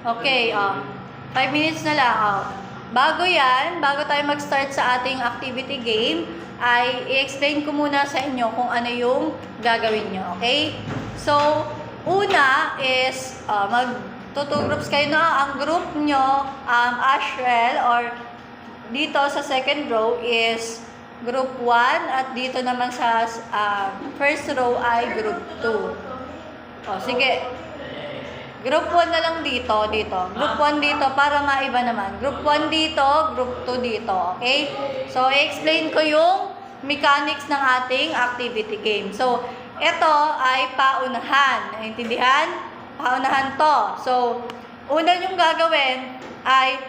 Okay, 5 minutes na lang. Bago tayo mag-start sa ating activity game, ay i-explain ko muna sa inyo kung ano yung gagawin nyo. Okay? So, una is, mag-2 groups kayo na. Ang group nyo, Ashrel, or dito sa second row is group 1, at dito naman sa first row ay group 2. Sige. Group 1 na lang dito. Group 1 dito para maiba naman. Group 1 dito, group 2 dito. Okay? So, i-explain ko yung mechanics ng ating activity game. So, ito ay paunahan. Naintindihan? Paunahan to. So, una yung gagawin ay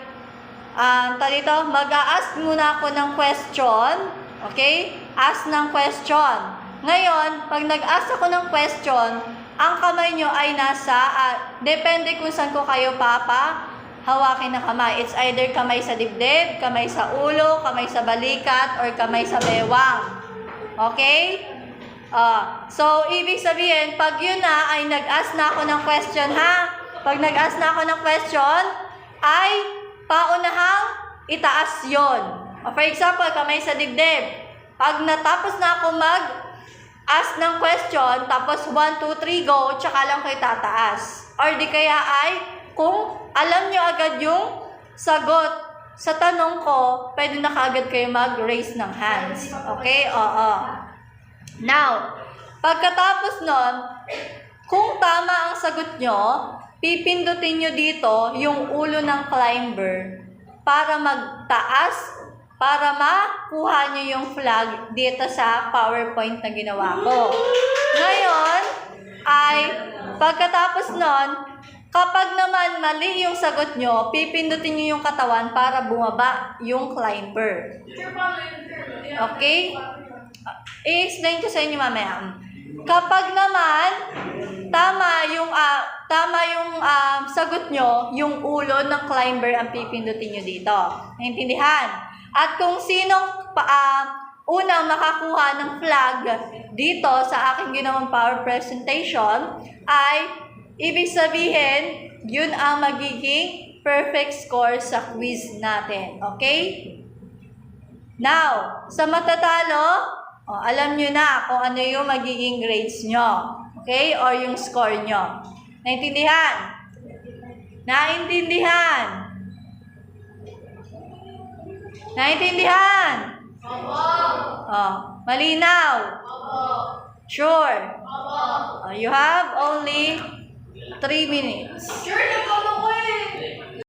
mag-a-ask muna ako ng question. Okay? Ask ng question. Ngayon, pag nag-ask ako ng question, ang kamay nyo ay nasa, depende kung saan ko kayo hawakin na kamay. It's either kamay sa dibdib, kamay sa ulo, kamay sa balikat, or kamay sa bewang. Okay? So, ibig sabihin, pag yun na, ay nag-ask na ako ng question, ha? Pag nag-ask na ako ng question, ay paunahang itaas yun. For example, kamay sa dibdib. Pag natapos na ako ask ng question, tapos 1, 2, 3, go, tsaka lang kayo tataas. Or di kaya ay, kung alam nyo agad yung sagot sa tanong ko, pwede na kaagad kayo mag-raise ng hands. Okay? Oo. Now, pagkatapos nun, kung tama ang sagot nyo, pipindutin nyo dito yung ulo ng climber para magtaas, para makuha nyo yung flag dito sa PowerPoint na ginawa ko. Ngayon, ay pagkatapos nun, kapag naman mali yung sagot nyo, pipindutin nyo yung katawan para bumaba yung climber. Okay? I-explain ko sa inyo mamaya. Kapag naman, tama yung sagot nyo, yung ulo ng climber ang pipindutin nyo dito. Naintindihan? At kung sinong unang makakuha ng flag dito sa aking ginawang power presentation, ay ibig sabihin, yun ang magiging perfect score sa quiz natin. Okay? Now, sa matatalo, alam nyo na kung ano yung magiging grades nyo. Okay? Or yung score nyo. Naintindihan? Naintindihan? Naintindihan? Opo. Malinaw? Opo. Sure? Opo. You have only 3 minutes. Sure?